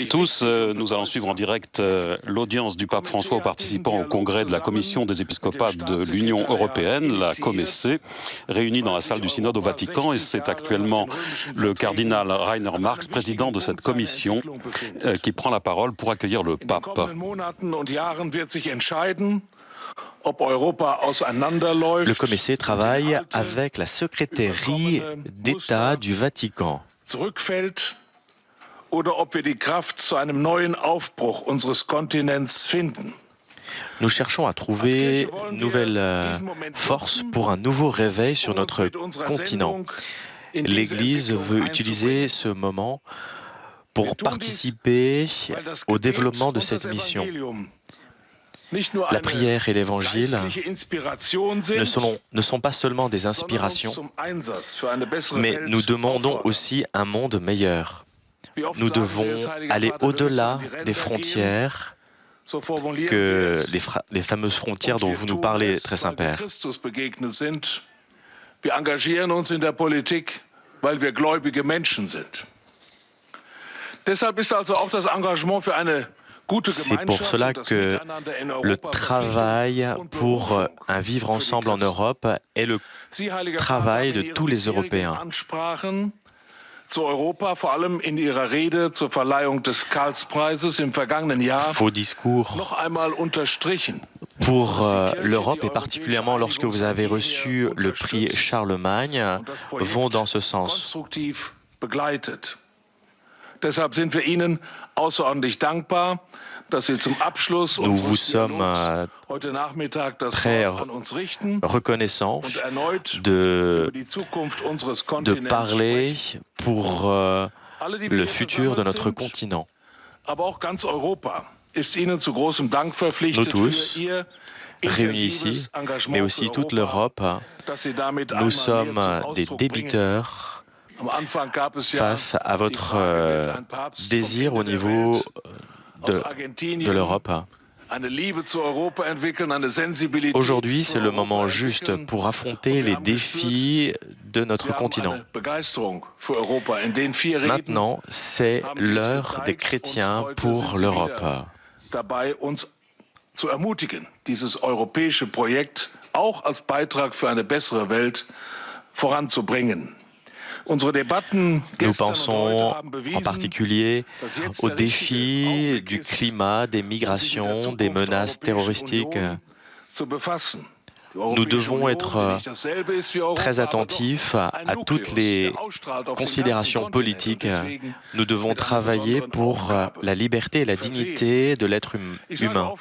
Tous, nous allons suivre en direct l'audience du pape François aux participants au congrès de la Commission des épiscopats de l'Union européenne, la COMECE, réunie dans la salle du synode au Vatican. Et c'est actuellement le cardinal Rainer Marx, président de cette commission, qui prend la parole pour accueillir le pape. Le COMECE travaille avec la secrétairie d'État du Vatican. Nous cherchons à trouver une nouvelle force pour un nouveau réveil sur notre continent. L'Église veut utiliser ce moment pour participer au développement de cette mission. La prière et l'Évangile ne sont pas seulement des inspirations, mais nous demandons aussi un monde meilleur. Nous devons aller au-delà des frontières, que les fameuses frontières dont vous nous parlez, très Saint-Père. Wir engagieren uns in der Politik, weil wir gläubige Menschen sind. Deshalb ist also auch das Engagement für eine gute Gemeinschaft. C'est pour cela que le travail pour un vivre ensemble en Europe est le travail de tous les Européens. Zu Europa, vor allem in Ihrer Rede zur Verleihung des Karlspreises im vergangenen Jahr, vos discours noch einmal unterstrichen. Pour l'Europe, et particulièrement lorsque vous avez reçu le prix Charlemagne, vont dans ce sens. Deshalb sind wir Ihnen außerordentlich dankbar, dass Sie zum Abschluss Nous vous sommes heute Nachmittag das très Wort von uns richten reconnaissants und erneut de die Zukunft unseres Kontinents parler sprechen. pour le futur de notre continent. Aber auch ganz Europa ist Ihnen zu großem Dank verpflichtet Nous tous, für Ihr réunis ici, mais aussi toute l'Europe, nous sommes des débiteurs face à votre désir au niveau de l'Europe. Aujourd'hui, c'est le moment juste pour affronter les défis de notre continent. Maintenant, c'est l'heure des chrétiens pour l'Europe. Zu ermutigen, dieses europäische Projekt auch als Beitrag für eine bessere Welt voranzubringen. Nous pensons en particulier aux défis du climat, des migrations, des menaces terroristiques. Nous devons être très attentifs à toutes les considérations politiques. Nous devons travailler pour la liberté et la dignité de l'être humain.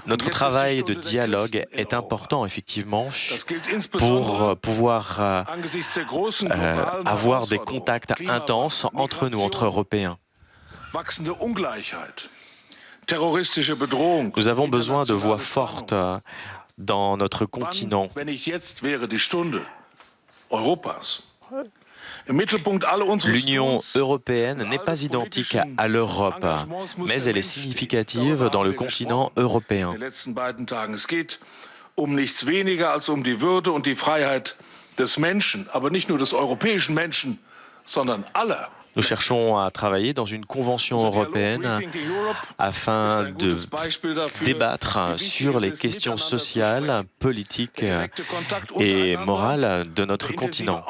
Notre travail de dialogue est important, effectivement, pour pouvoir avoir des contacts intenses entre nous, entre Européens. Nous avons besoin de voix fortes dans notre continent. L'Union européenne n'est pas identique à l'Europe, mais elle est significative dans le continent européen. Um nichts weniger als um die Würde und die Freiheit des Menschen, aber nicht nur des europäischen Menschen, sondern aller. Nous cherchons à travailler dans une convention européenne afin de débattre sur les questions sociales, politiques et morales de notre continent.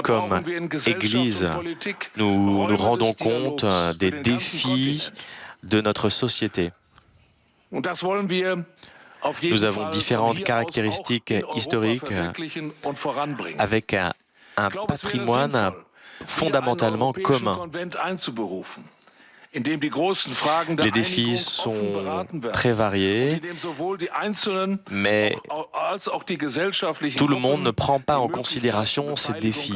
Comme Église, nous nous rendons compte des défis de notre société. Nous avons différentes caractéristiques historiques avec un patrimoine fondamentalement commun. Les défis sont très variés, mais tout le monde ne prend pas en considération ces défis.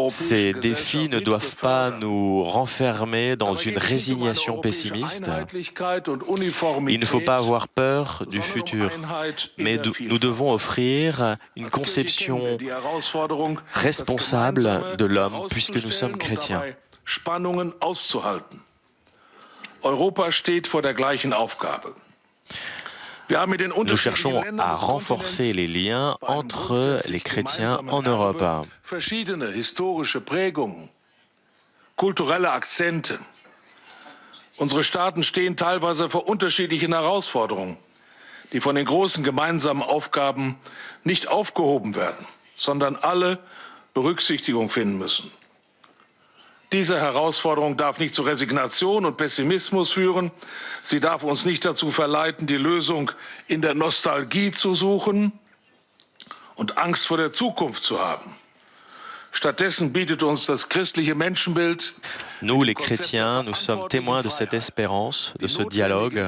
Ces défis ne doivent pas nous renfermer dans une résignation pessimiste. Il ne faut pas avoir peur du futur, mais nous devons offrir une conception responsable de l'homme puisque nous sommes chrétiens. Nous cherchons à renforcer les liens entre les chrétiens en Europe. Verschiedene historische Prägungen, kulturelle Akzente. Unsere Staaten stehen teilweise vor unterschiedlichen Herausforderungen, die von den großen gemeinsamen Aufgaben nicht aufgehoben werden, sondern alle Berücksichtigung finden müssen. Diese Herausforderung darf nicht zu Resignation und Pessimismus führen. Sie darf uns nicht dazu verleiten, die Lösung in der Nostalgie zu suchen und Angst vor der Zukunft zu haben. Stattdessen bietet uns das christliche Menschenbild. Nous, les chrétiens, nous sommes témoins de cette espérance, de ce dialogue,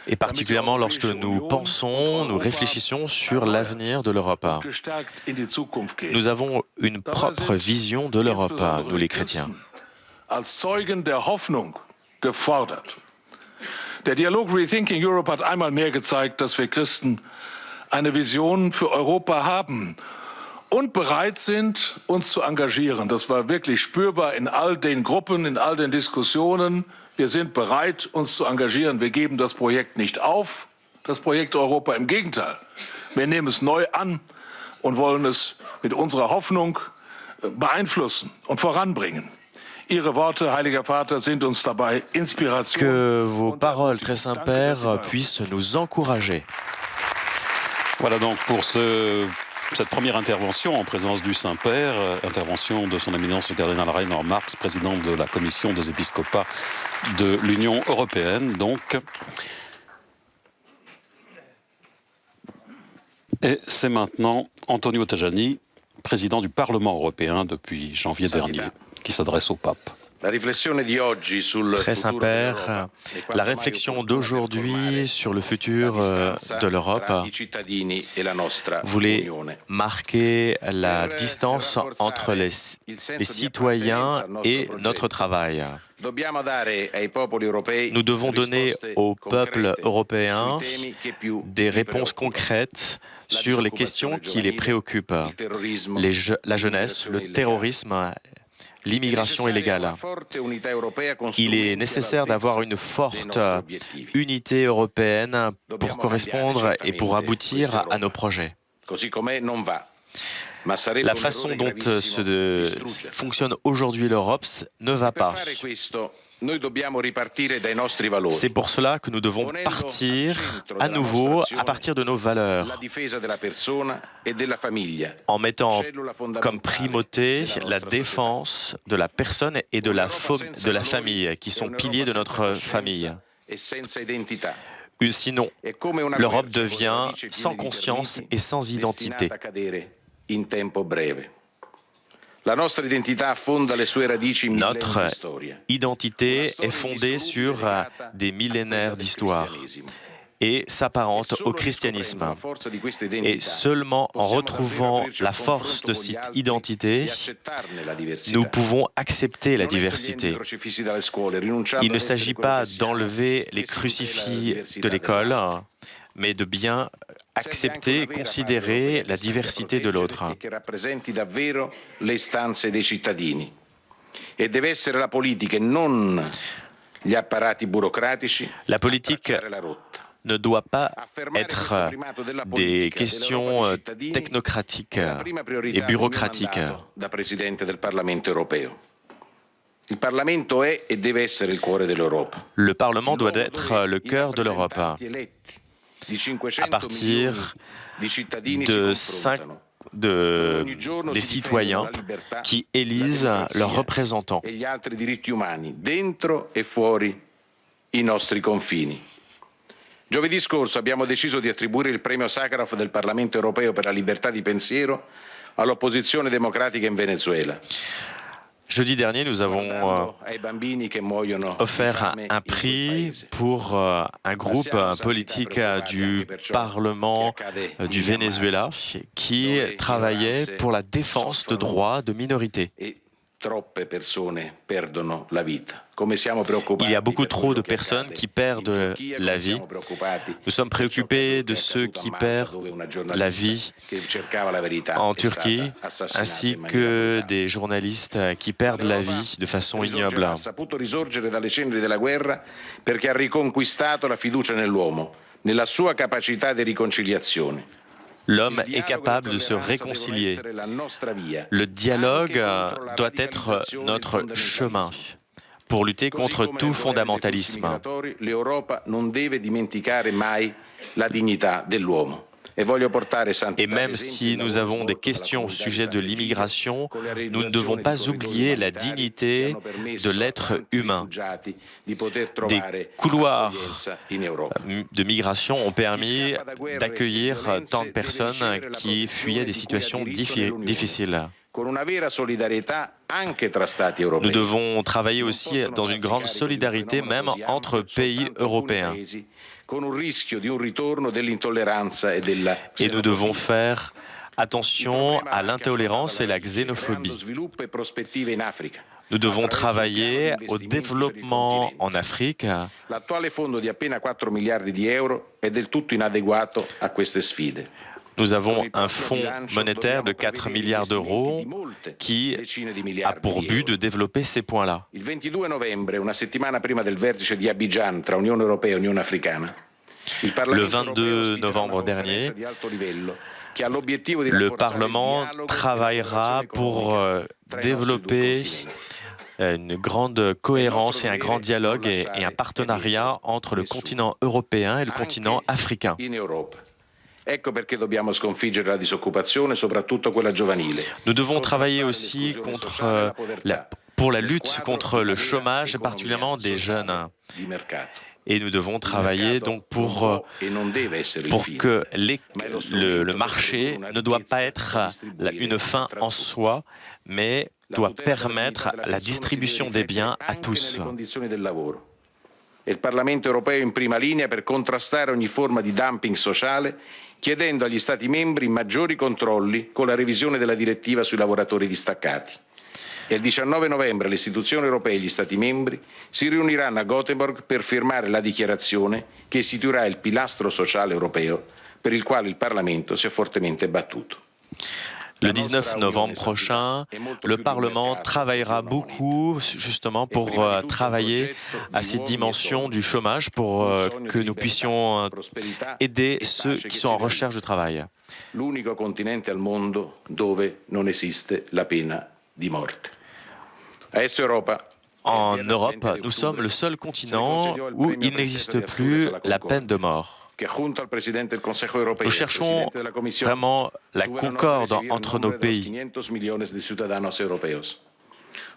et particulièrement lorsque nous pensons, nous réfléchissons sur l'avenir de l'Europe. Nous avons une propre vision de l'Europe, nous les chrétiens. Als Zeugen der Hoffnung gefordert. Der Dialog Rethinking Europe hat einmal mehr gezeigt, dass wir Christen eine Vision für Europa haben und bereit sind, uns zu engagieren. Das war wirklich spürbar in all den Gruppen, in all den Diskussionen. Wir sind bereit, uns zu engagieren. Wir geben das Projekt nicht auf, das Projekt Europa. Im Gegenteil, wir nehmen es neu an und wollen es mit unserer Hoffnung beeinflussen und voranbringen. Ihre Worte, Heiliger Vater, sind uns dabei Inspiration. Que vos paroles, très Saint-Père, puissent nous encourager. Voilà donc pour cette première intervention en présence du Saint-Père, intervention de son éminence le cardinal Rainer Marx, président de la commission des épiscopats de l'Union européenne. Donc. Et c'est maintenant Antonio Tajani, président du Parlement européen depuis janvier dernier, qui s'adresse au pape. Très Saint-Père, la réflexion d'aujourd'hui sur le futur de l'Europe voulait marquer la distance entre les citoyens et notre travail. Nous devons donner aux peuples européens des réponses concrètes sur les questions qui les préoccupent. La jeunesse, le terrorisme, l'immigration illégale. Il est nécessaire d'avoir une forte unité européenne pour correspondre et pour aboutir à nos projets. La façon dont fonctionne aujourd'hui l'Europe ne va pas. C'est pour cela que nous devons partir à nouveau à partir de nos valeurs, en mettant comme primauté la défense de la personne et de la famille, qui sont piliers de notre famille. Sinon, l'Europe devient sans conscience et sans identité. Notre identité est fondée sur des millénaires d'histoire et s'apparente au christianisme. Et seulement en retrouvant la force de cette identité, nous pouvons accepter la diversité. Il ne s'agit pas d'enlever les crucifix de l'école, mais de bien accepter et considérer la diversité de l'autre. La politique ne doit pas être des questions technocratiques et bureaucratiques. Le Parlement doit être le cœur de l'Europe. À partir des citoyens qui élisent leurs représentants. Giovedì scorso abbiamo deciso di attribuire il premio Sakharov del Parlamento europeo per la libertà di pensiero all'opposizione democratica in Venezuela. Jeudi dernier, nous avons offert un prix pour un groupe politique du Parlement du Venezuela qui travaillait pour la défense de droits de minorités. Il y a beaucoup trop de personnes qui perdent la vie. Nous sommes préoccupés de ceux qui perdent la vie en Turquie, ainsi que des journalistes qui perdent la vie de façon ignoble. L'homme est capable de se réconcilier. Le dialogue doit être notre chemin pour lutter contre tout fondamentalisme. Et même si nous avons des questions au sujet de l'immigration, nous ne devons pas oublier la dignité de l'être humain. Des couloirs de migration ont permis d'accueillir tant de personnes qui fuyaient des situations difficiles. Nous devons travailler aussi dans une grande solidarité, même entre pays européens. Et nous devons faire attention à l'intolérance et la xénophobie. Nous devons travailler au développement en Afrique. Nous avons un fonds monétaire de 4 milliards d'euros qui a pour but de développer ces points-là. Le 22 novembre dernier, le Parlement travaillera pour développer une grande cohérence et un grand dialogue et un partenariat entre le continent européen et le continent africain. Nous devons travailler aussi pour la lutte contre le chômage, particulièrement des jeunes. Et nous devons travailler donc pour que le marché ne doit pas être une fin en soi, mais doit permettre la distribution des biens à tous. Il Parlamento europeo in prima linea per contrastare ogni forma di dumping sociale, chiedendo agli Stati membri maggiori controlli con la revisione della direttiva sui lavoratori distaccati. E il 19 novembre le istituzioni europee e gli Stati membri si riuniranno a Göteborg per firmare la dichiarazione che istituirà il pilastro sociale europeo per il quale il Parlamento si è fortemente battuto. Le 19 novembre prochain, le Parlement travaillera beaucoup justement pour travailler à cette dimension du chômage pour que nous puissions aider ceux qui sont en recherche de travail. L'unico continente al mondo dove non esiste la pena di morte. En Europe, nous sommes le seul continent où il n'existe plus la peine de mort. Nous cherchons vraiment la concorde entre nos pays.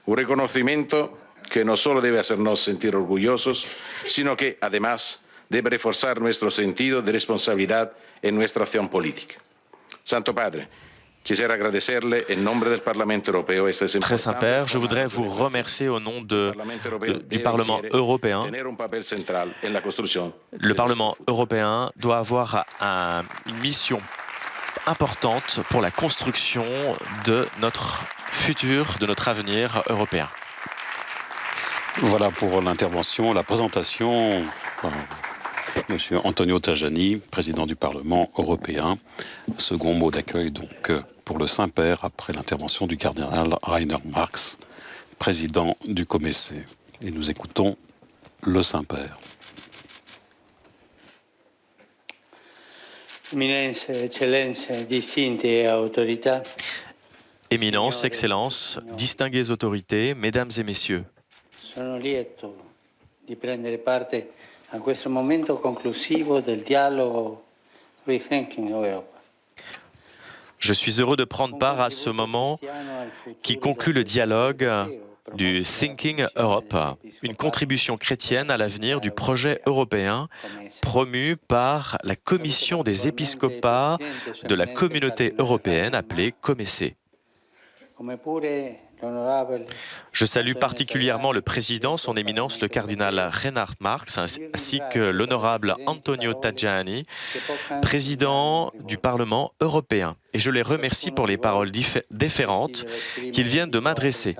Un reconocimiento que no solo debe hacernos sentir orgullosos, sino que además debe reforzar nuestro sentido de responsabilidad en nuestra acción política. Santo Padre, Très Saint-Père, je voudrais vous remercier au nom du Parlement européen. Le Parlement européen doit avoir une mission importante pour la construction de notre futur, de notre avenir européen. Voilà pour l'intervention, la présentation. Monsieur Antonio Tajani, président du Parlement européen. Second mot d'accueil donc pour le Saint-Père après l'intervention du cardinal Rainer Marx, président du COMECE. Et nous écoutons le Saint-Père. Éminence, Excellences, distingue autorità. Éminence, Excellences, distinguées autorités, Mesdames et Messieurs. Sono lieto di prendere parte a questo momento conclusivo del dialogo Rethinking Europe. Je suis heureux de prendre part à ce moment qui conclut le dialogue du Thinking Europe, une contribution chrétienne à l'avenir du projet européen promu par la Commission des épiscopats de la Communauté européenne appelée COMECE. Je salue particulièrement le président, son éminence le cardinal Reinhard Marx, ainsi que l'honorable Antonio Tajani, président du Parlement européen. Et je les remercie pour les paroles déférentes qu'ils viennent de m'adresser.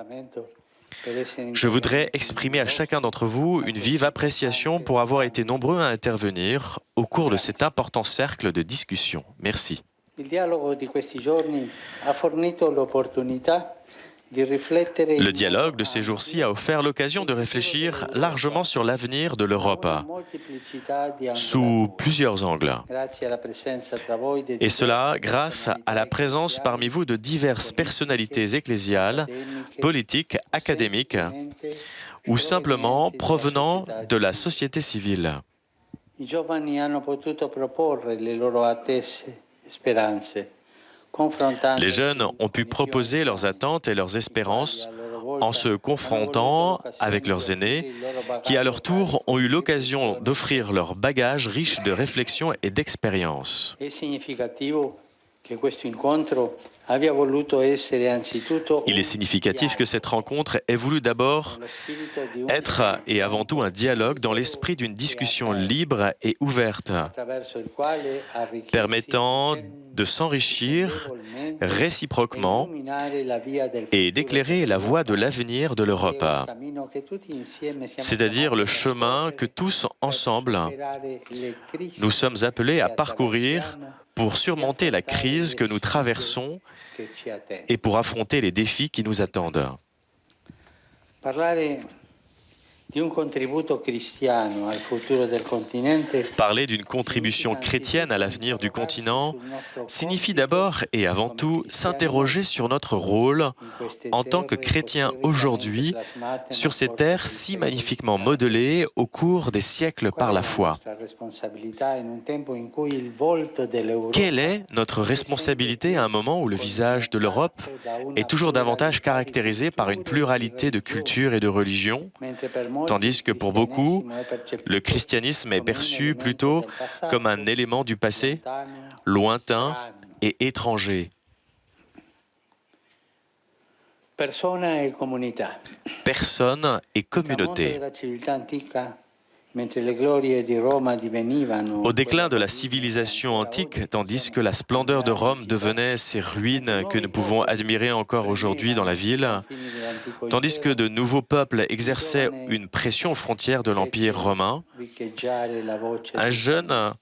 Je voudrais exprimer à chacun d'entre vous une vive appréciation pour avoir été nombreux à intervenir au cours de cet important cercle de discussion. Merci. Le dialogue de ces jours-ci a offert l'occasion de réfléchir largement sur l'avenir de l'Europe, sous plusieurs angles. Et cela grâce à la présence parmi vous de diverses personnalités ecclésiales, politiques, académiques, ou simplement provenant de la société civile. Les jeunes ont pu proposer leurs attentes et leurs espérances en se confrontant avec leurs aînés, qui à leur tour ont eu l'occasion d'offrir leur bagage riche de réflexion et d'expérience. Il est significatif que cette rencontre ait voulu d'abord être et avant tout un dialogue dans l'esprit d'une discussion libre et ouverte, permettant de s'enrichir réciproquement et d'éclairer la voie de l'avenir de l'Europe, c'est-à-dire le chemin que tous ensemble nous sommes appelés à parcourir pour surmonter la crise que nous traversons et pour affronter les défis qui nous attendent. Parler d'une contribution chrétienne à l'avenir du continent signifie d'abord et avant tout s'interroger sur notre rôle en tant que chrétiens aujourd'hui sur ces terres si magnifiquement modelées au cours des siècles par la foi. Quelle est notre responsabilité à un moment où le visage de l'Europe est toujours davantage caractérisé par une pluralité de cultures et de religions, tandis que pour beaucoup, le christianisme est perçu plutôt comme un élément du passé, lointain et étranger. Personne et communauté. Au déclin de la civilisation antique, tandis que la splendeur de Rome devenait ces ruines que nous pouvons admirer encore aujourd'hui dans la ville, tandis que de nouveaux peuples exerçaient une pression aux frontières de l'Empire romain, un jeune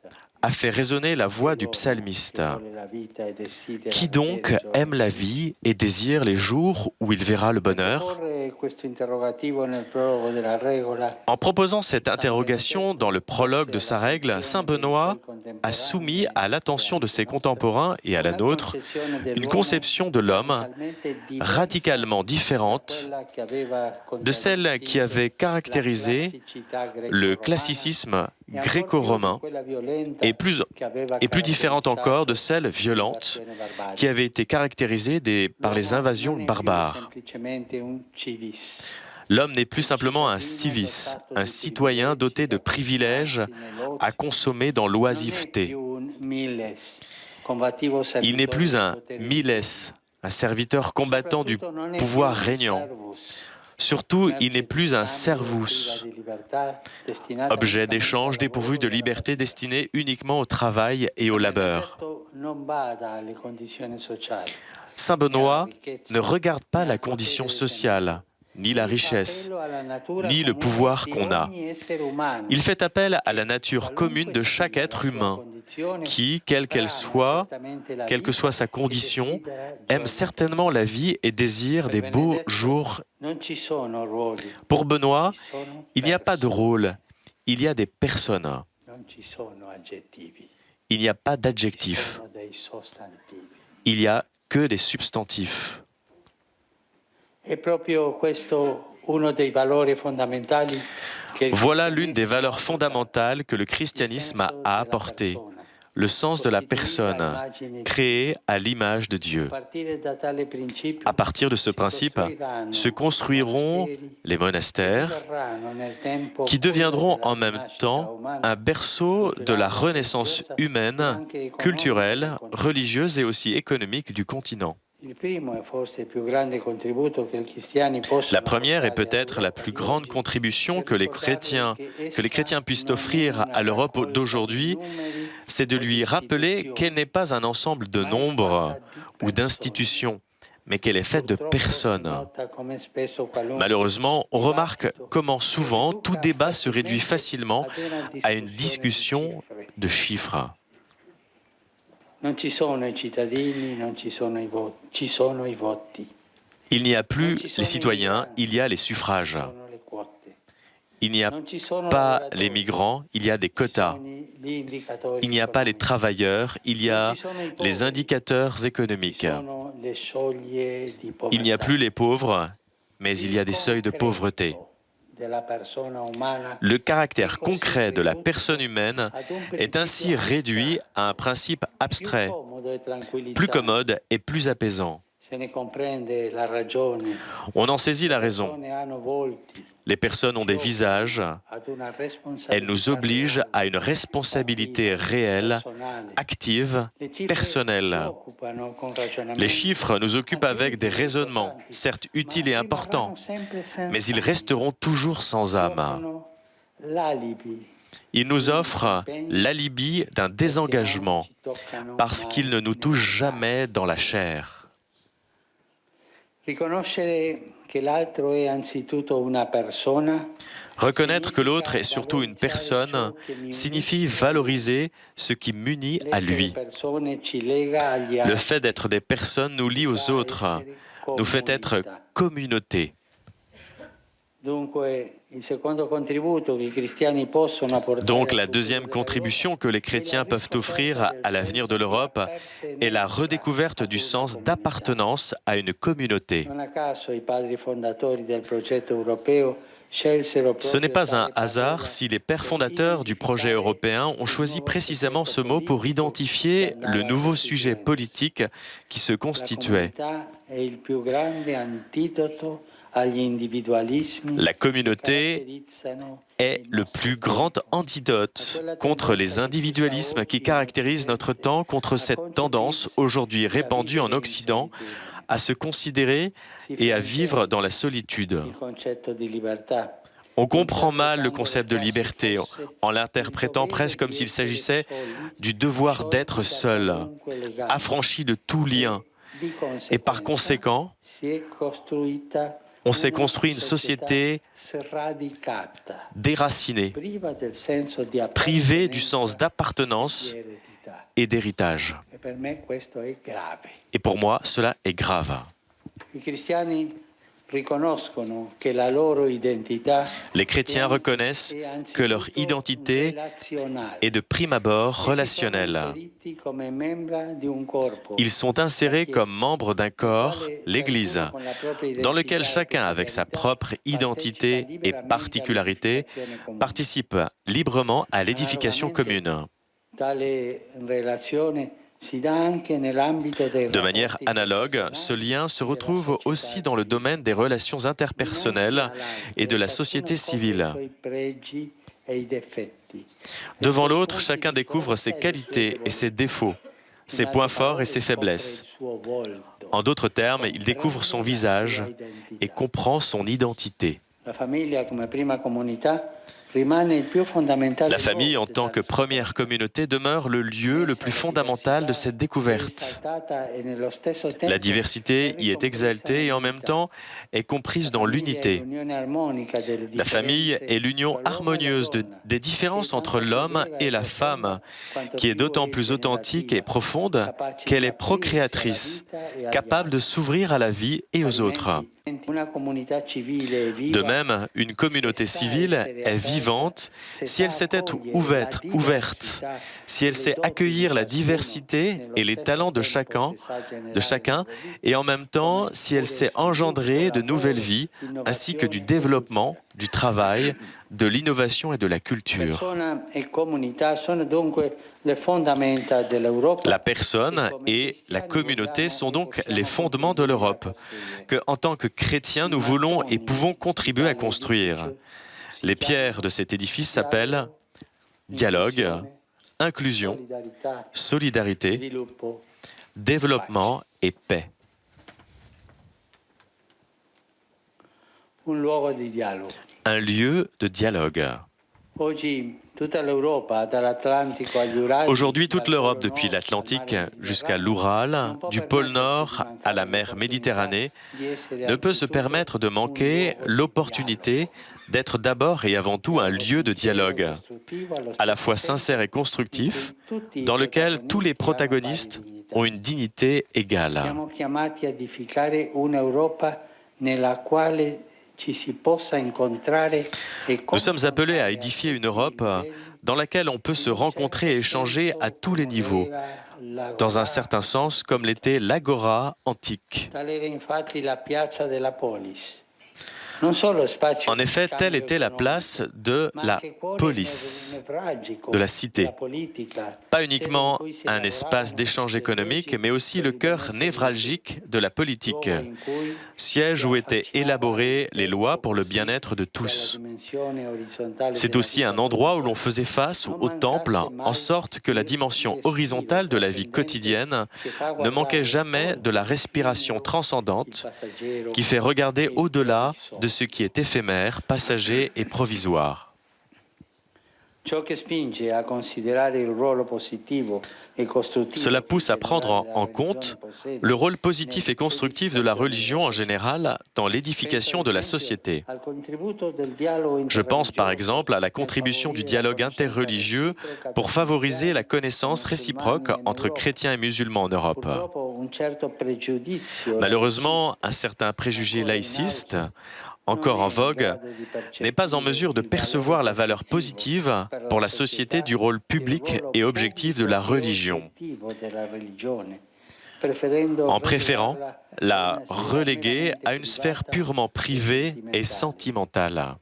a fait résonner la voix du psalmiste. Qui donc aime la vie et désire les jours où il verra le bonheur? En proposant cette interrogation dans le prologue de sa règle, saint Benoît a soumis à l'attention de ses contemporains et à la nôtre une conception de l'homme radicalement différente de celle qui avait caractérisé le classicisme gréco-romain et plus différente encore de celle violente qui avait été caractérisée par les invasions barbares. L'homme n'est plus simplement un civis, un citoyen doté de privilèges à consommer dans l'oisiveté. Il n'est plus un miles, un serviteur combattant du pouvoir régnant. Surtout, il n'est plus un servus, objet d'échange dépourvu de liberté destiné uniquement au travail et au labeur. Saint Benoît ne regarde pas la condition sociale, ni la richesse, ni le pouvoir qu'on a. Il fait appel à la nature commune de chaque être humain, qui, quelle que soit sa condition, aime certainement la vie et désire des beaux jours. Pour Benoît, il n'y a pas de rôle, il y a des personnes. Il n'y a pas d'adjectifs. Il n'y a que des substantifs. Voilà l'une des valeurs fondamentales que le christianisme a apportées, le sens de la personne, créée à l'image de Dieu. À partir de ce principe, se construiront les monastères qui deviendront en même temps un berceau de la renaissance humaine, culturelle, religieuse et aussi économique du continent. La première est peut-être la plus grande contribution que les chrétiens puissent offrir à l'Europe d'aujourd'hui, c'est de lui rappeler qu'elle n'est pas un ensemble de nombres ou d'institutions, mais qu'elle est faite de personnes. Malheureusement, on remarque comment souvent tout débat se réduit facilement à une discussion de chiffres. Il n'y a plus les citoyens, il y a les suffrages. Il n'y a pas les migrants, il y a des quotas. Il n'y a pas les travailleurs, il y a les indicateurs économiques. Il n'y a plus les pauvres, mais il y a des seuils de pauvreté. Le caractère concret de la personne humaine est ainsi réduit à un principe abstrait, plus commode et plus apaisant. On en saisit la raison. Les personnes ont des visages, elles nous obligent à une responsabilité réelle, active, personnelle. Les chiffres nous occupent avec des raisonnements, certes utiles et importants, mais ils resteront toujours sans âme. Ils nous offrent l'alibi d'un désengagement, parce qu'ils ne nous touchent jamais dans la chair. Reconnaître que l'autre est surtout une personne signifie valoriser ce qui m'unit à lui. Le fait d'être des personnes nous lie aux autres, nous fait être communauté. Donc la deuxième contribution que les chrétiens peuvent offrir à l'avenir de l'Europe est la redécouverte du sens d'appartenance à une communauté. Ce n'est pas un hasard si les pères fondateurs du projet européen ont choisi précisément ce mot pour identifier le nouveau sujet politique qui se constituait. La communauté est le plus grand antidote contre les individualismes qui caractérisent notre temps, contre cette tendance aujourd'hui répandue en Occident à se considérer et à vivre dans la solitude. On comprend mal le concept de liberté en l'interprétant presque comme s'il s'agissait du devoir d'être seul, affranchi de tout lien. Et par conséquent, on s'est construit une société déracinée, privée du sens d'appartenance et d'héritage. Et pour moi, cela est grave. Les chrétiens reconnaissent que leur identité est de prime abord relationnelle. Ils sont insérés comme membres d'un corps, l'Église, dans lequel chacun, avec sa propre identité et particularité, participe librement à l'édification commune. De manière analogue, ce lien se retrouve aussi dans le domaine des relations interpersonnelles et de la société civile. Devant l'autre, chacun découvre ses qualités et ses défauts, ses points forts et ses faiblesses. En d'autres termes, il découvre son visage et comprend son identité. La famille, en tant que première communauté, demeure le lieu le plus fondamental de cette découverte. La diversité y est exaltée et en même temps est comprise dans l'unité. La famille est l'union harmonieuse des différences entre l'homme et la femme, qui est d'autant plus authentique et profonde qu'elle est procréatrice, capable de s'ouvrir à la vie et aux autres. De même, une communauté civile est vivante si elle s'était ouverte, si elle sait accueillir la diversité et les talents de chacun, et en même temps si elle sait engendrer de nouvelles vies, ainsi que du développement, du travail, de l'innovation et de la culture. La personne et la communauté sont donc les fondements de l'Europe, que, en tant que chrétiens, nous voulons et pouvons contribuer à construire. Les pierres de cet édifice s'appellent dialogue, inclusion, solidarité, développement et paix. un luogo di dialogo. un lieu de dialogue. Aujourd'hui, toute l'Europe, depuis l'Atlantique jusqu'à l'Oural, du pôle Nord à la mer Méditerranée, ne peut se permettre de manquer l'opportunité d'être d'abord et avant tout un lieu de dialogue, à la fois sincère et constructif, dans lequel tous les protagonistes ont une dignité égale. Nous sommes appelés à édifier une Europe dans laquelle on peut se rencontrer et échanger à tous les niveaux, dans un certain sens comme l'était l'agora antique. En effet, telle était la place de la polis, de la cité. Pas uniquement un espace d'échange économique, mais aussi le cœur névralgique de la politique, siège où étaient élaborées les lois pour le bien-être de tous. C'est aussi un endroit où l'on faisait face au temple, en sorte que la dimension horizontale de la vie quotidienne ne manquait jamais de la respiration transcendante qui fait regarder au-delà de ce qui est éphémère, passager et provisoire. Cela pousse à prendre en compte le rôle positif et constructif de la religion en général dans l'édification de la société. Je pense par exemple à la contribution du dialogue interreligieux pour favoriser la connaissance réciproque entre chrétiens et musulmans en Europe. Malheureusement, un certain préjugé laïciste, encore en vogue, n'est pas en mesure de percevoir la valeur positive pour la société du rôle public et objectif de la religion, en préférant la reléguer à une sphère purement privée et sentimentale.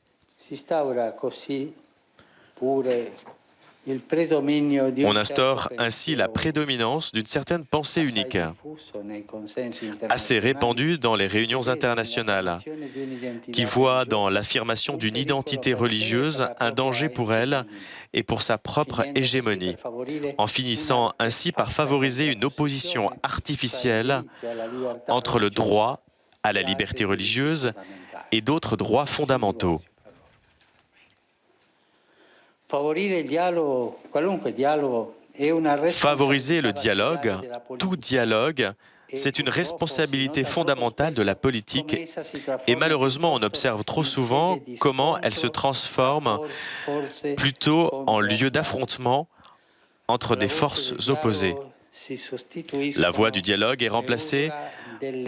On instaure ainsi la prédominance d'une certaine pensée unique, assez répandue dans les réunions internationales, qui voit dans l'affirmation d'une identité religieuse un danger pour elle et pour sa propre hégémonie, en finissant ainsi par favoriser une opposition artificielle entre le droit à la liberté religieuse et d'autres droits fondamentaux. Favoriser le dialogue, tout dialogue, c'est une responsabilité fondamentale de la politique et malheureusement on observe trop souvent comment elle se transforme plutôt en lieu d'affrontement entre des forces opposées. La voie du dialogue est remplacée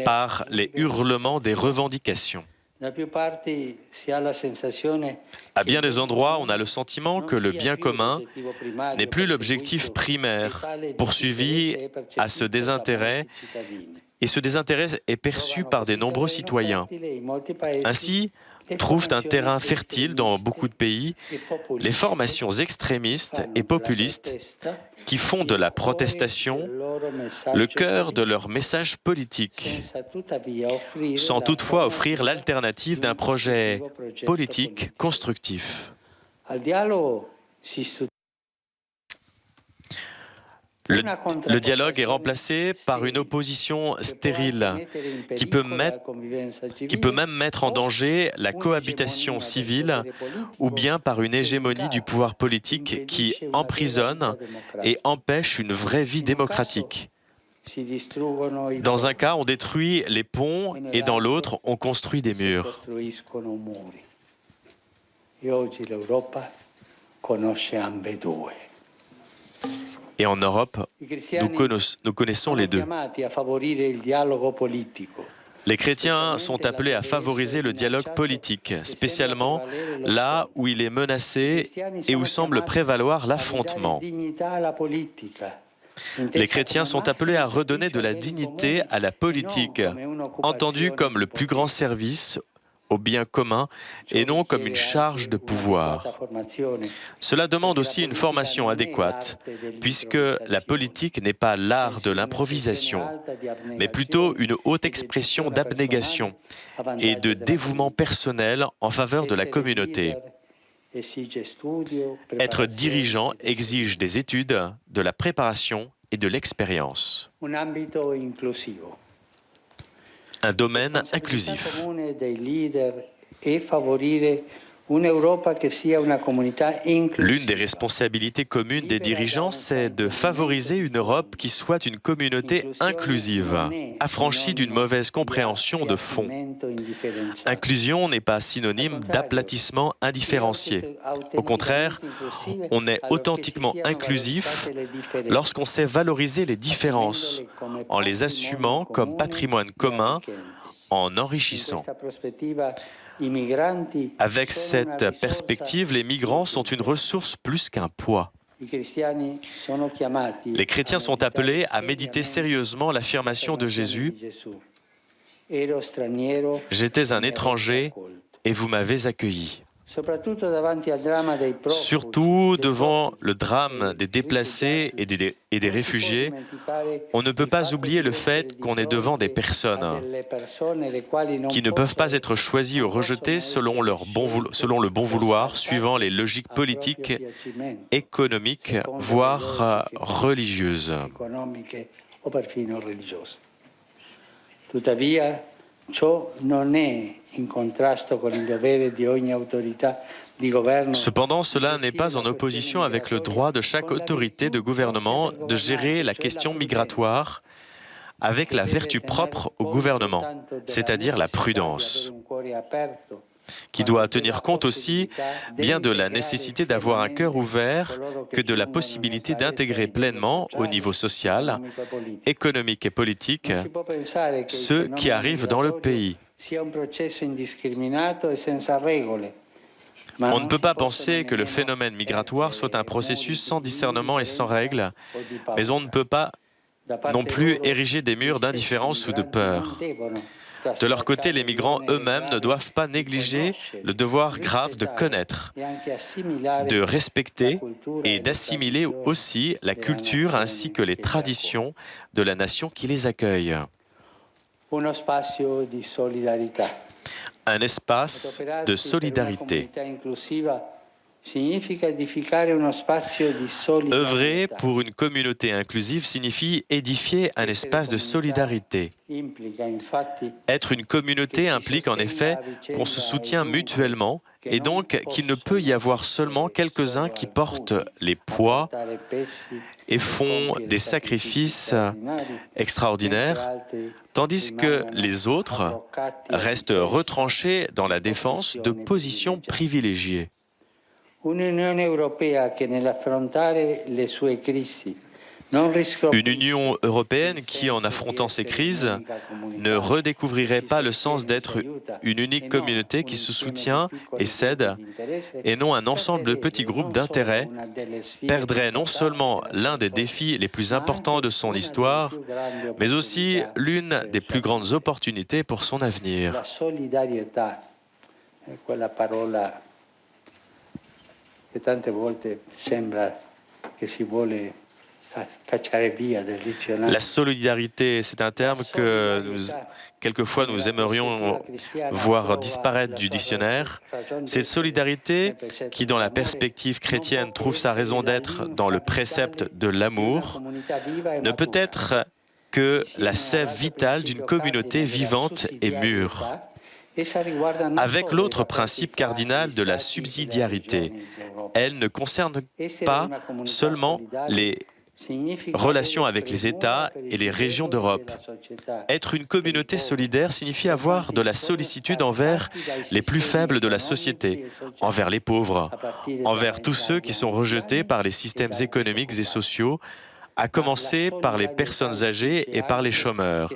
par les hurlements des revendications. À bien des endroits, on a le sentiment que le bien commun n'est plus l'objectif primaire poursuivi à ce désintérêt, et ce désintérêt est perçu par de nombreux citoyens. Ainsi, trouvent un terrain fertile dans beaucoup de pays les formations extrémistes et populistes qui font de la protestation le cœur de leur message politique, sans toutefois offrir l'alternative d'un projet politique constructif. Le dialogue est remplacé par une opposition stérile qui peut même mettre en danger la cohabitation civile ou bien par une hégémonie du pouvoir politique qui emprisonne et empêche une vraie vie démocratique. Dans un cas, on détruit les ponts et dans l'autre, on construit des murs. Et en Europe, nous connaissons les deux. Les chrétiens sont appelés à favoriser le dialogue politique, spécialement là où il est menacé et où semble prévaloir l'affrontement. Les chrétiens sont appelés à redonner de la dignité à la politique, entendue comme le plus grand service au bien commun et non comme une charge de pouvoir. Cela demande aussi une formation adéquate, puisque la politique n'est pas l'art de l'improvisation, mais plutôt une haute expression d'abnégation et de dévouement personnel en faveur de la communauté. Être dirigeant exige des études, de la préparation et de l'expérience. Un domaine inclusif. L'une des responsabilités communes des dirigeants, c'est de favoriser une Europe qui soit une communauté inclusive, affranchie d'une mauvaise compréhension de fond. Inclusion n'est pas synonyme d'aplatissement indifférencié. Au contraire, on est authentiquement inclusif lorsqu'on sait valoriser les différences, en les assumant comme patrimoine commun, en enrichissant. Avec cette perspective, les migrants sont une ressource plus qu'un poids. Les chrétiens sont appelés à méditer sérieusement l'affirmation de Jésus « J'étais un étranger et vous m'avez accueilli ». Surtout devant le drame des déplacés et des réfugiés, on ne peut pas oublier le fait qu'on est devant des personnes qui ne peuvent pas être choisies ou rejetées selon le bon vouloir, suivant les logiques politiques, économiques, voire religieuses. Cependant, cela n'est pas en opposition avec le droit de chaque autorité de gouvernement de gérer la question migratoire avec la vertu propre au gouvernement, c'est-à-dire la prudence, qui doit tenir compte aussi bien de la nécessité d'avoir un cœur ouvert que de la possibilité d'intégrer pleinement au niveau social, économique et politique ceux qui arrivent dans le pays. On ne peut pas penser que le phénomène migratoire soit un processus sans discernement et sans règles, mais on ne peut pas non plus ériger des murs d'indifférence ou de peur. De leur côté, les migrants eux-mêmes ne doivent pas négliger le devoir grave de connaître, de respecter et d'assimiler aussi la culture ainsi que les traditions de la nation qui les accueille. Un espace de solidarité. Œuvrer pour une communauté inclusive signifie édifier un espace de solidarité. Être une communauté implique en effet qu'on se soutient mutuellement et donc qu'il ne peut y avoir seulement quelques-uns qui portent les poids et font des sacrifices extraordinaires, tandis que les autres restent retranchés dans la défense de positions privilégiées. Une Union européenne qui, en affrontant ces crises, ne redécouvrirait pas le sens d'être une unique communauté qui se soutient et s'aide, et non un ensemble de petits groupes d'intérêts, perdrait non seulement l'un des défis les plus importants de son histoire, mais aussi l'une des plus grandes opportunités pour son avenir. La solidarité, c'est un terme que quelquefois nous aimerions voir disparaître du dictionnaire. Cette solidarité qui, dans la perspective chrétienne, trouve sa raison d'être dans le précepte de l'amour, ne peut être que la sève vitale d'une communauté vivante et mûre. Avec l'autre principe cardinal de la subsidiarité, elle ne concerne pas seulement les relations avec les États et les régions d'Europe. Être une communauté solidaire signifie avoir de la sollicitude envers les plus faibles de la société, envers les pauvres, envers tous ceux qui sont rejetés par les systèmes économiques et sociaux, à commencer par les personnes âgées et par les chômeurs.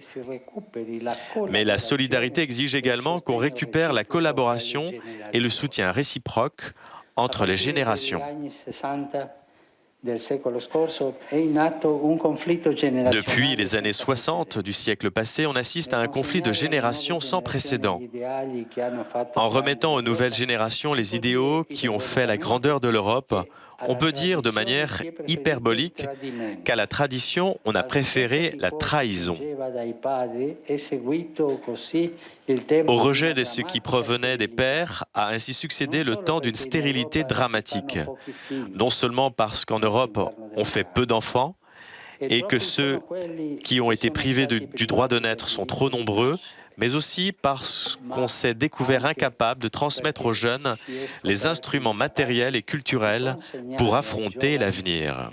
Mais la solidarité exige également qu'on récupère la collaboration et le soutien réciproque entre les générations. Depuis les années 60 du siècle passé, on assiste à un conflit de générations sans précédent. En remettant aux nouvelles générations les idéaux qui ont fait la grandeur de l'Europe, on peut dire de manière hyperbolique qu'à la tradition, on a préféré la trahison. Au rejet de ce qui provenait des pères a ainsi succédé le temps d'une stérilité dramatique. Non seulement parce qu'en Europe, on fait peu d'enfants et que ceux qui ont été privés du droit de naître sont trop nombreux, mais aussi parce qu'on s'est découvert incapable de transmettre aux jeunes les instruments matériels et culturels pour affronter l'avenir.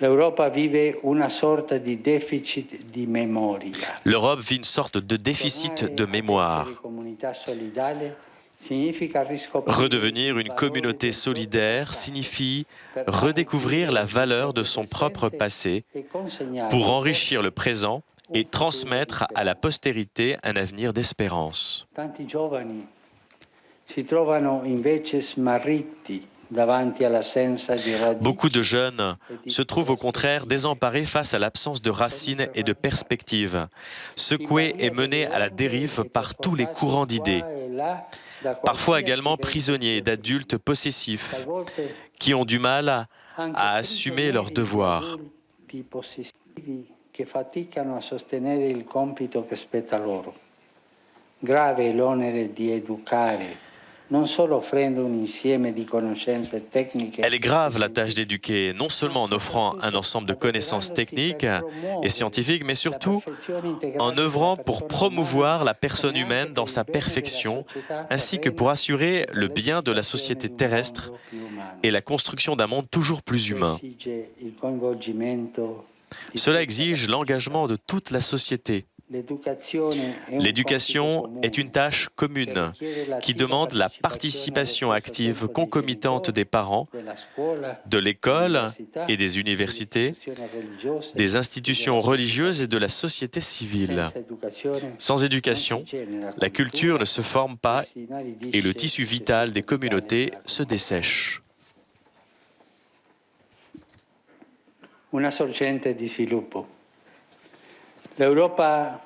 L'Europe vit une sorte de déficit de mémoire. L'Europe vit une sorte de déficit de mémoire. Redevenir une communauté solidaire signifie redécouvrir la valeur de son propre passé pour enrichir le présent et transmettre à la postérité un avenir d'espérance. Tanti giovani si trovano invece smarriti davanti all'assenza di radici. Beaucoup de jeunes se trouvent au contraire désemparés face à l'absence de racines et de perspectives, secoués et menés à la dérive par tous les courants d'idées, parfois également prisonniers d'adultes possessifs qui ont du mal à assumer leurs devoirs. Che faticano a sostenere il compito che spetta loro. Grave è l'onere di educare, non solo offrendo un insieme di conoscenze tecniche. Elle est grave la tâche d'éduquer, non seulement en offrant un ensemble de connaissances techniques et scientifiques, mais surtout en œuvrant pour promouvoir la personne humaine dans sa perfection, ainsi que pour assurer le bien de la société terrestre et la construction d'un monde toujours plus humain. Cela exige l'engagement de toute la société. L'éducation est une tâche commune qui demande la participation active concomitante des parents, de l'école et des universités, des institutions religieuses et de la société civile. Sans éducation, la culture ne se forme pas et le tissu vital des communautés se dessèche. Una sorgente di sviluppo. L'Europa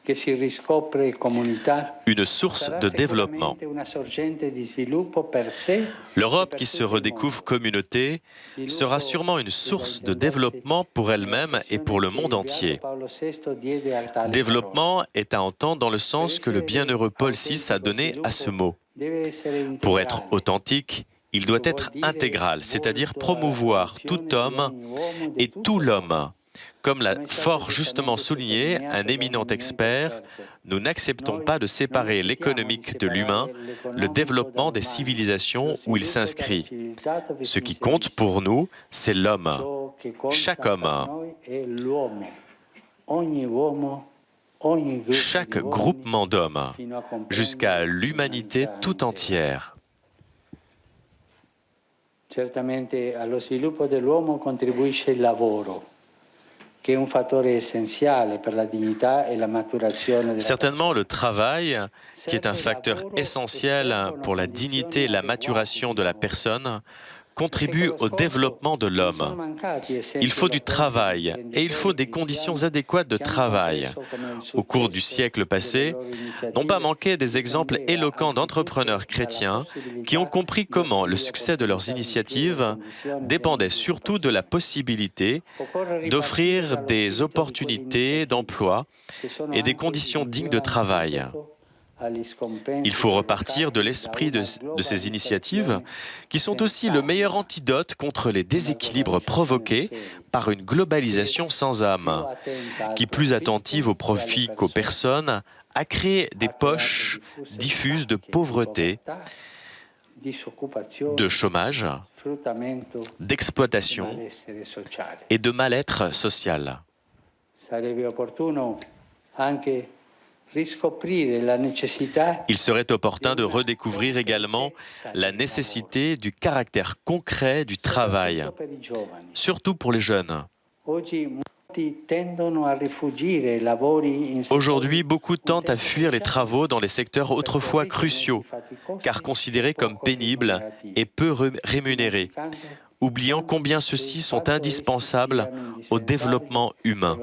che si riscopre comunità. Une source de développement. L'Europe qui se redécouvre communauté sera sûrement une source de développement pour elle-même et pour le monde entier. Développement est à entendre dans le sens que le bienheureux Paul VI a donné à ce mot. Pour être authentique, il doit être intégral, c'est-à-dire promouvoir tout homme et tout l'homme. Comme l'a fort justement souligné un éminent expert, nous n'acceptons pas de séparer l'économique de l'humain, le développement des civilisations où il s'inscrit. Ce qui compte pour nous, c'est l'homme, chaque homme, chaque groupement d'hommes, jusqu'à l'humanité tout entière. Certamente allo sviluppo dell'uomo contribuisce il lavoro. Certainement le travail, qui est un facteur essentiel pour la dignité et la maturation de la personne, contribue au développement de l'homme. Il faut du travail et il faut des conditions adéquates de travail. Au cours du siècle passé, n'ont pas manqué des exemples éloquents d'entrepreneurs chrétiens qui ont compris comment le succès de leurs initiatives dépendait surtout de la possibilité d'offrir des opportunités d'emploi et des conditions dignes de travail. Il faut repartir de l'esprit de ces initiatives, qui sont aussi le meilleur antidote contre les déséquilibres provoqués par une globalisation sans âme, qui, plus attentive au profit qu'aux personnes, a créé des poches diffuses de pauvreté, de chômage, d'exploitation et de mal-être social. Il serait opportun de redécouvrir également la nécessité du caractère concret du travail, surtout pour les jeunes. Aujourd'hui, beaucoup tentent à fuir les travaux dans les secteurs autrefois cruciaux, car considérés comme pénibles et peu rémunérés, oubliant combien ceux-ci sont indispensables au développement humain.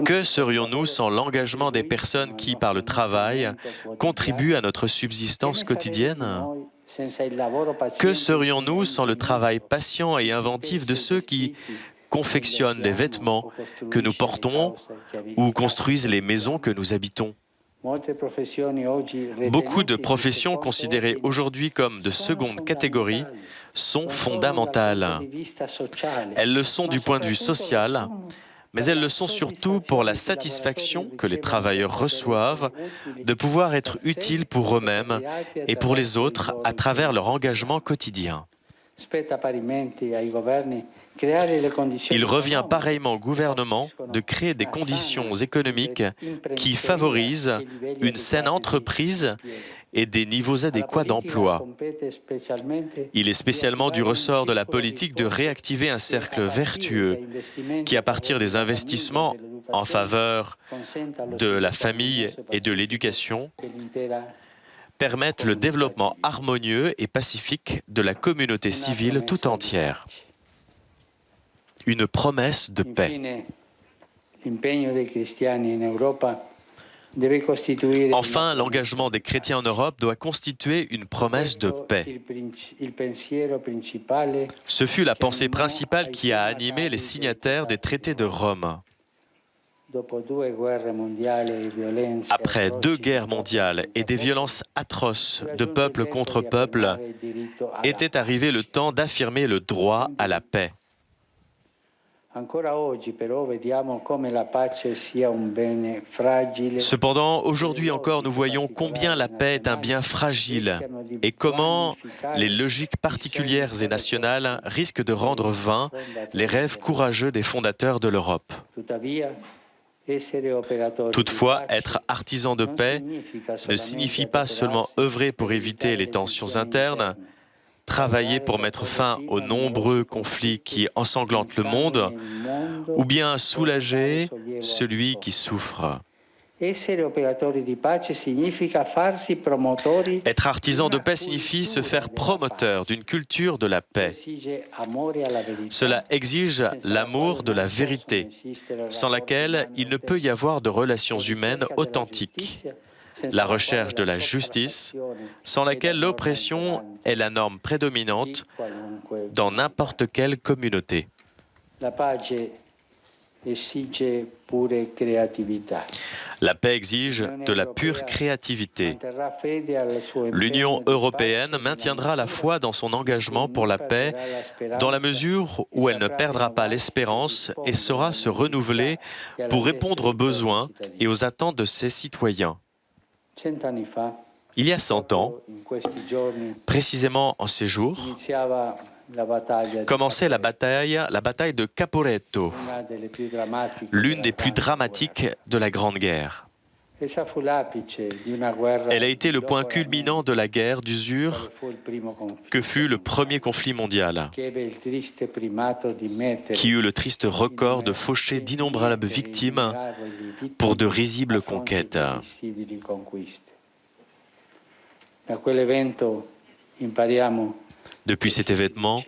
Que serions-nous sans l'engagement des personnes qui, par le travail, contribuent à notre subsistance quotidienne ? Que serions-nous sans le travail patient et inventif de ceux qui confectionnent les vêtements que nous portons ou construisent les maisons que nous habitons ? Beaucoup de professions considérées aujourd'hui comme de seconde catégorie sont fondamentales. Elles le sont du point de vue social, mais elles le sont surtout pour la satisfaction que les travailleurs reçoivent de pouvoir être utiles pour eux-mêmes et pour les autres à travers leur engagement quotidien. Il revient pareillement au gouvernement de créer des conditions économiques qui favorisent une saine entreprise et des niveaux adéquats d'emploi. Il est spécialement du ressort de la politique de réactiver un cercle vertueux qui, à partir des investissements en faveur de la famille et de l'éducation, permettent le développement harmonieux et pacifique de la communauté civile tout entière. Une promesse de paix. Enfin, l'engagement des chrétiens en Europe doit constituer une promesse de paix. Ce fut la pensée principale qui a animé les signataires des traités de Rome. Après 2 guerres mondiales et des violences atroces de peuple contre peuple, était arrivé le temps d'affirmer le droit à la paix. Cependant, aujourd'hui encore, nous voyons combien la paix est un bien fragile et comment les logiques particulières et nationales risquent de rendre vains les rêves courageux des fondateurs de l'Europe. Toutefois, être artisan de paix ne signifie pas seulement œuvrer pour éviter les tensions internes, travailler pour mettre fin aux nombreux conflits qui ensanglantent le monde, ou bien soulager celui qui souffre. Être artisan de paix signifie se faire promoteur d'une culture de la paix. Cela exige l'amour de la vérité, sans laquelle il ne peut y avoir de relations humaines authentiques. La recherche de la justice, sans laquelle l'oppression est la norme prédominante dans n'importe quelle communauté. La paix exige de la pure créativité. L'Union européenne maintiendra la foi dans son engagement pour la paix dans la mesure où elle ne perdra pas l'espérance et saura se renouveler pour répondre aux besoins et aux attentes de ses citoyens. Il y a 100 ans, précisément en ces jours, commençait la bataille de Caporetto, l'une des plus dramatiques de la Grande Guerre. Elle a été le point culminant de la guerre d'usure que fut le premier conflit mondial, qui eut le triste record de faucher d'innombrables victimes pour de risibles conquêtes. Depuis cet événement,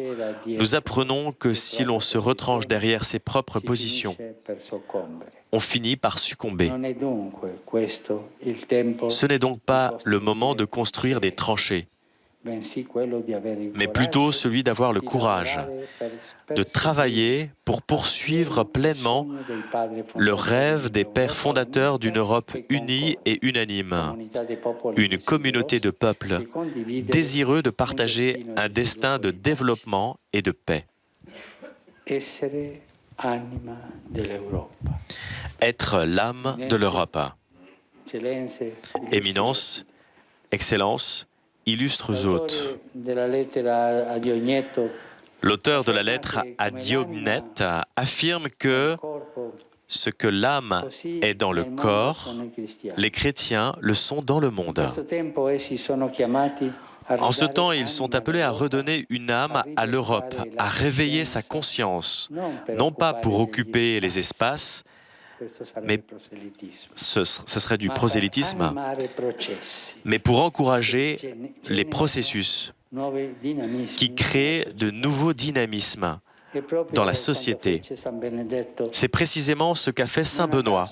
nous apprenons que si l'on se retranche derrière ses propres positions, on finit par succomber. Ce n'est donc pas le moment de construire des tranchées, mais plutôt celui d'avoir le courage de travailler pour poursuivre pleinement le rêve des pères fondateurs d'une Europe unie et unanime, une communauté de peuples désireux de partager un destin de développement et de paix. Être l'âme de l'Europe. Éminence, Excellence, illustres hôtes. L'auteur de la lettre à Diognète affirme que ce que l'âme est dans le corps, les chrétiens le sont dans le monde. En ce temps, ils sont appelés à redonner une âme à l'Europe, à réveiller sa conscience, non pas pour occuper les espaces, mais ce serait du prosélytisme, mais pour encourager les processus qui créent de nouveaux dynamismes dans la société. C'est précisément ce qu'a fait Saint Benoît,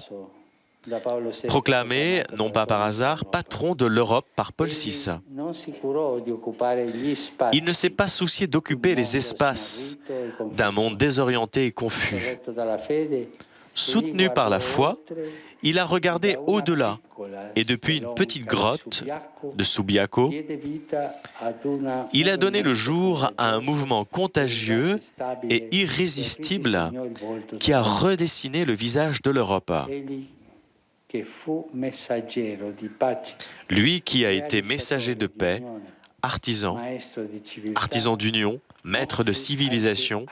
proclamé, non pas par hasard, patron de l'Europe par Paul VI. Il ne s'est pas soucié d'occuper les espaces d'un monde désorienté et confus. soutenu par la foi, il a regardé au-delà et depuis une petite grotte de Subiaco, il a donné le jour à un mouvement contagieux et irrésistible qui a redessiné le visage de l'Europe. Lui qui a été messager de paix, artisan d'union, maître de civilisation,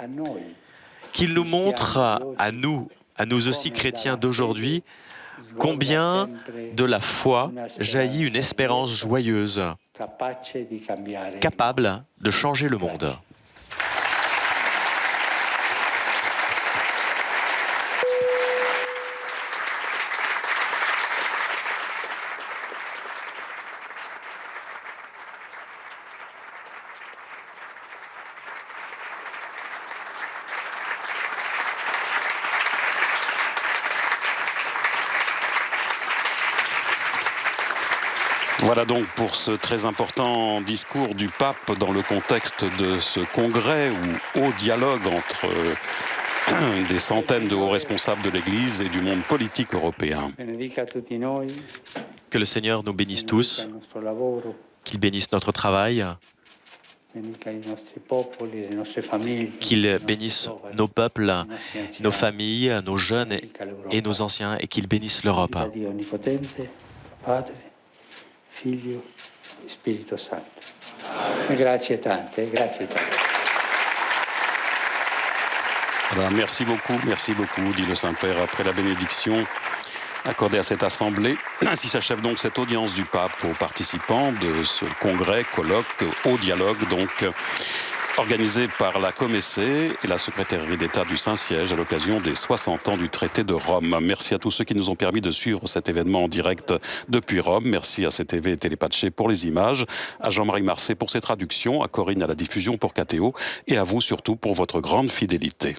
qu'il nous montre à nous aussi chrétiens d'aujourd'hui, combien de la foi jaillit une espérance joyeuse, capable de changer le monde. Voilà donc pour ce très important discours du pape dans le contexte de ce congrès ou haut dialogue entre des centaines de hauts responsables de l'Église et du monde politique européen. Que le Seigneur nous bénisse tous, qu'il bénisse notre travail, qu'il bénisse nos peuples, nos familles, nos jeunes et nos anciens, et qu'il bénisse l'Europe. Figlio e Spirito Santo. Grazie tante, grazie tante. Alors, merci beaucoup, dit le Saint-Père après la bénédiction accordée à cette assemblée. Ainsi s'achève donc cette audience du pape aux participants de ce congrès, colloque, haut dialogue, donc organisé par la Comessée et la secrétairerie d'État du Saint-Siège à l'occasion des 60 ans du traité de Rome. Merci à tous ceux qui nous ont permis de suivre cet événement en direct depuis Rome. Merci à CTV et Télépaché pour les images, à Jean-Marie Marcet pour ses traductions, à Corinne à la diffusion pour KTO et à vous surtout pour votre grande fidélité.